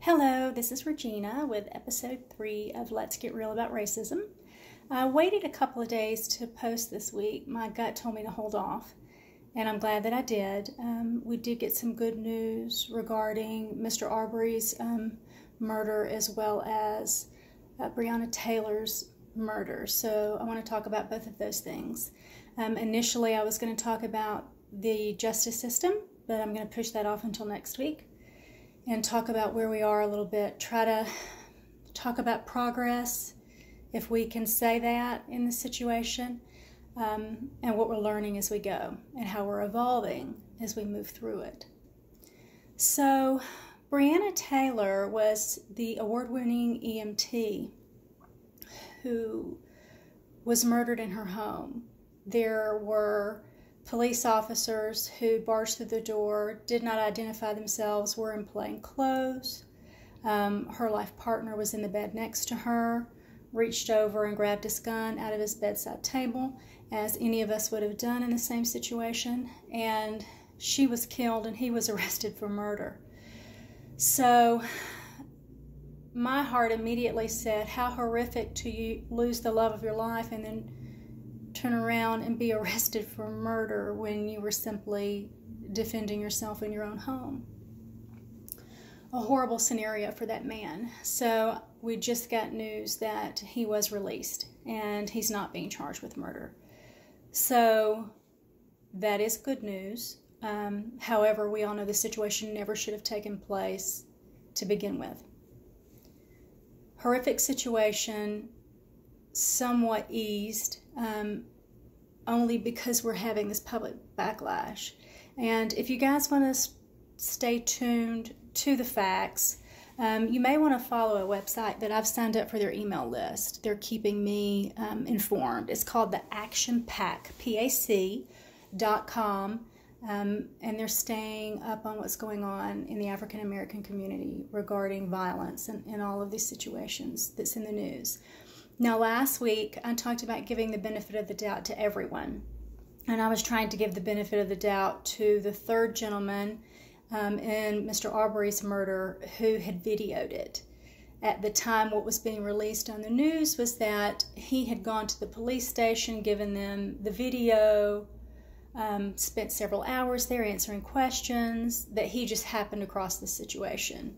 Hello, this is Regina with episode 3 of Let's Get Real About Racism. I waited a couple of days to post this week. My gut told me to hold off, and I'm glad that I did. We did get some good news regarding Mr.Arbery's murder as well as Brianna Taylor's murder. So I want to talk about both of those things. Initially, I was going to talk about the justice system, but I'm going to push that off until next week and talk about where we are a little bit. Try to talk about progress, if we can say that in this situation, and what we're learning as we go and how we're evolving as we move through it. So Brianna Taylor was the award-winning EMT who was murdered in her home. There were police officers who barged through the door, did not identify themselves, were in plain clothes. Her life partner was in the bed next to her, reached over and grabbed his gun out of his bedside table, as any of us would have done in the same situation, and she was killed and he was arrested for murder. So my heart immediately said, how horrific to lose the love of your life and then turn around and be arrested for murder when you were simply defending yourself in your own home. A horrible scenario for that man. So we just got news that he was released and he's not being charged with murder. So that is good news. However, we all know the situation never should have taken place to begin with. Horrific situation, somewhat eased, only because we're having this public backlash. And if you guys want to stay tuned to the facts, you may want to follow a website that I've signed up for their email list. They're keeping me informed. It's called the Action Pack, PAC.com, and they're staying up on what's going on in the African American community regarding violence and all of these situations that's in the news. Now, last week, I talked about giving the benefit of the doubt to everyone. And I was trying to give the benefit of the doubt to the third gentleman in Mr.Arbery's murder who had videoed it. At the time, what was being released on the news was that he had gone to the police station, given them the video, spent several hours there answering questions, that he just happened across the situation.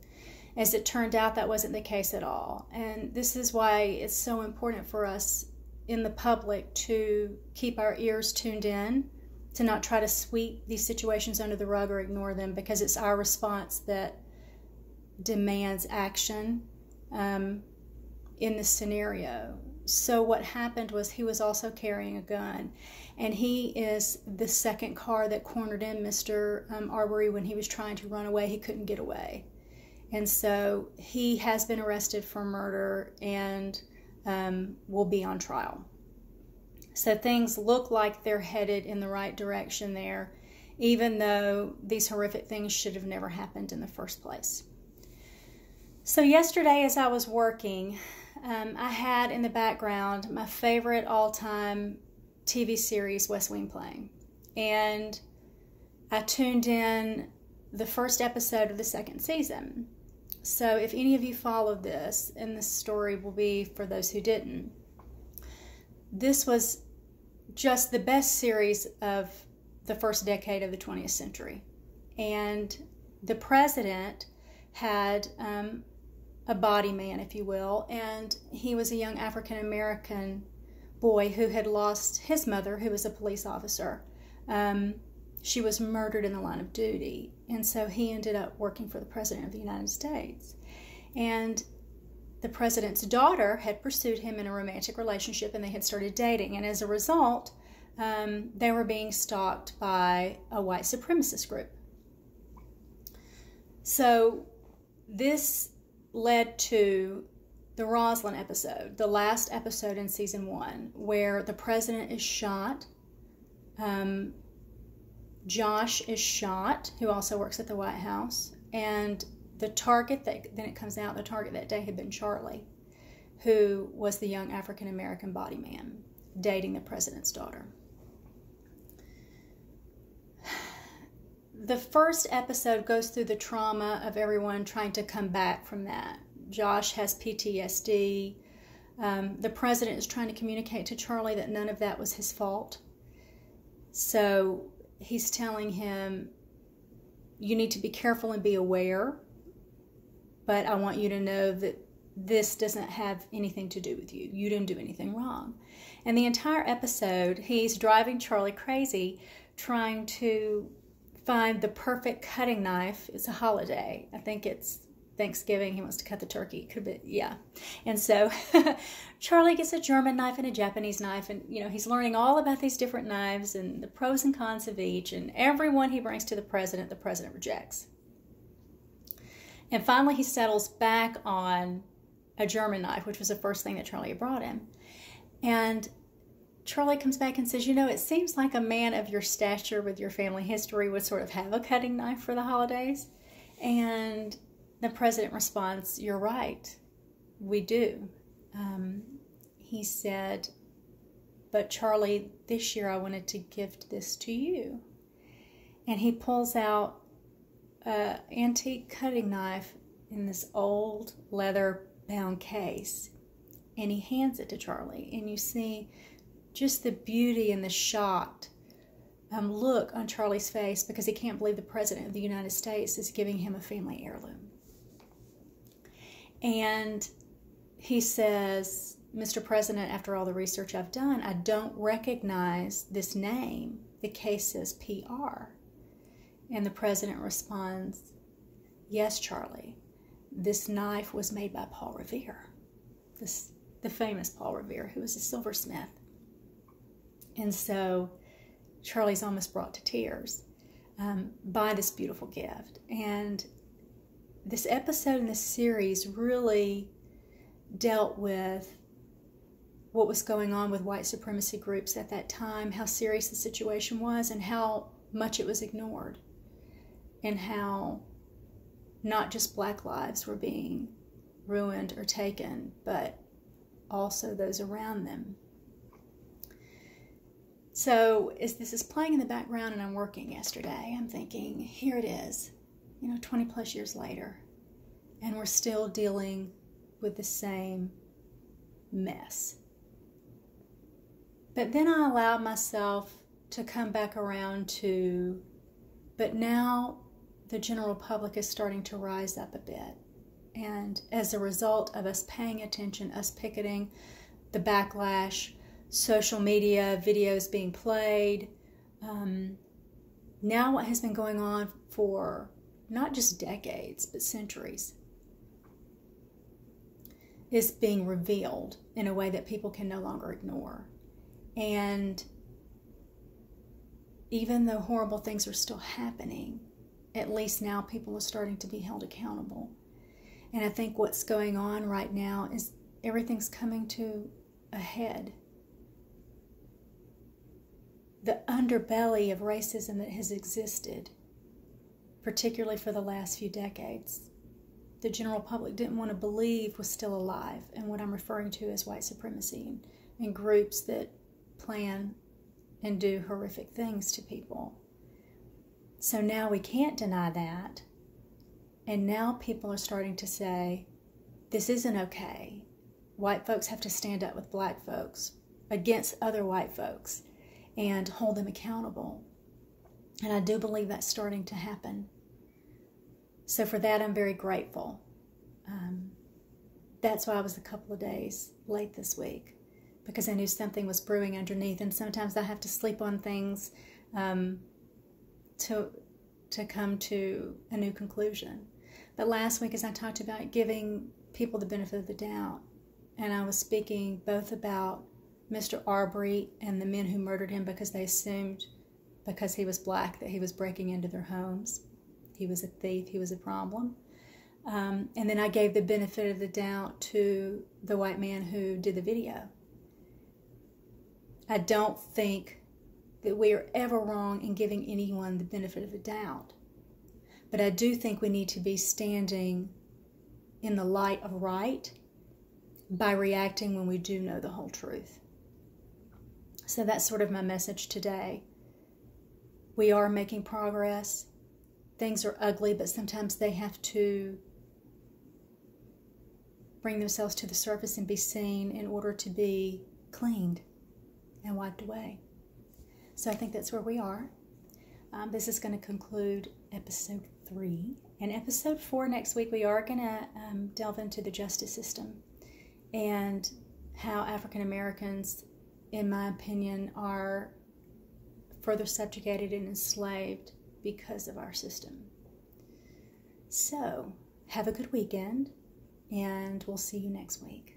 As it turned out, that wasn't the case at all. And this is why it's so important for us in the public to keep our ears tuned in, to not try to sweep these situations under the rug or ignore them, because it's our response that demands action in this scenario. So what happened was he was also carrying a gun, and he is the second car that cornered in Mr. Arbery when he was trying to run away. He couldn't get away. And so he has been arrested for murder and will be on trial. So things look like they're headed in the right direction there, even though these horrific things should have never happened in the first place. So yesterday as I was working, I had in the background my favorite all-time TV series, West Wing, playing. And I tuned in the first episode of the second season. So if any of you followed this, and this story will be for those who didn't, this was just the best series of the first decade of the 20th century. And the president had a body man, if you will, and he was a young African-American boy who had lost his mother, who was a police officer. She was murdered in the line of duty, and so he ended up working for the President of the United States. And the President's daughter had pursued him in a romantic relationship, and they had started dating, and as a result, they were being stalked by a white supremacist group. So this led to the Rosslyn episode, the last episode in season 1, where the president is shot. Josh is shot, who also works at the White House, and the target that then it comes out, the target that day had been Charlie, who was the young African-American body man dating the president's daughter. the first episode goes through the trauma of everyone trying to come back from that. Josh has PTSD. The president is trying to communicate to Charlie that none of that was his fault. So he's telling him, you need to be careful and be aware, but I want you to know that this doesn't have anything to do with you. You didn't do anything wrong. And the entire episode, he's driving Charlie crazy, trying to find the perfect cutting knife. It's a holiday. I think it's Thanksgiving. He wants to cut the turkey. Could be, yeah. And so Charlie gets a German knife and a Japanese knife, and he's learning all about these different knives and the pros and cons of each, and every one he brings to the president rejects. And finally he settles back on a German knife, which was the first thing that Charlie had brought him. And Charlie comes back and says, it seems like a man of your stature with your family history would sort of have a cutting knife for the holidays. And the president responds, you're right, we do. He said, but Charlie, this year I wanted to gift this to you. And he pulls out an antique cutting knife in this old leather-bound case, and he hands it to Charlie. And you see just the beauty and the shocked look on Charlie's face, because he can't believe the president of the United States is giving him a family heirloom. And he says, Mr. President, after all the research I've done, I don't recognize this name. The case says PR. And the president responds, yes, Charlie, this knife was made by Paul Revere, the famous Paul Revere, who was a silversmith. And so Charlie's almost brought to tears by this beautiful gift. And this episode in this series really dealt with what was going on with white supremacy groups at that time, how serious the situation was, and how much it was ignored, and how not just black lives were being ruined or taken, but also those around them. So as this is playing in the background and I'm working yesterday, I'm thinking, here it is, 20 plus years later, and we're still dealing with the same mess. But then I allowed myself to come back around to, but now the general public is starting to rise up a bit. And as a result of us paying attention, us picketing, the backlash, social media, videos being played, now what has been going on for not just decades, but centuries, is being revealed in a way that people can no longer ignore. And even though horrible things are still happening, at least now people are starting to be held accountable. And I think what's going on right now is everything's coming to a head. The underbelly of racism that has existed, particularly for the last few decades, the general public didn't want to believe was still alive. And what I'm referring to is white supremacy and groups that plan and do horrific things to people. So now we can't deny that. And now people are starting to say, this isn't okay. White folks have to stand up with black folks against other white folks and hold them accountable. And I do believe that's starting to happen. So for that, I'm very grateful. That's why I was a couple of days late this week, because I knew something was brewing underneath. And sometimes I have to sleep on things to come to a new conclusion. But last week, as I talked about giving people the benefit of the doubt, and I was speaking both about Mr.Arbery and the men who murdered him because they assumed because he was black that he was breaking into their homes. He was a thief, he was a problem. And then I gave the benefit of the doubt to the white man who did the video. I don't think that we are ever wrong in giving anyone the benefit of the doubt. But I do think we need to be standing in the light of right by reacting when we do know the whole truth. So that's sort of my message today. We are making progress. things are ugly, but sometimes they have to bring themselves to the surface and be seen in order to be cleaned and wiped away. So I think that's where we are. This is going to conclude episode 3. In episode 4 next week, we are going to delve into the justice system and how African Americans, in my opinion, are further subjugated and enslaved because of our system. So, have a good weekend, and we'll see you next week.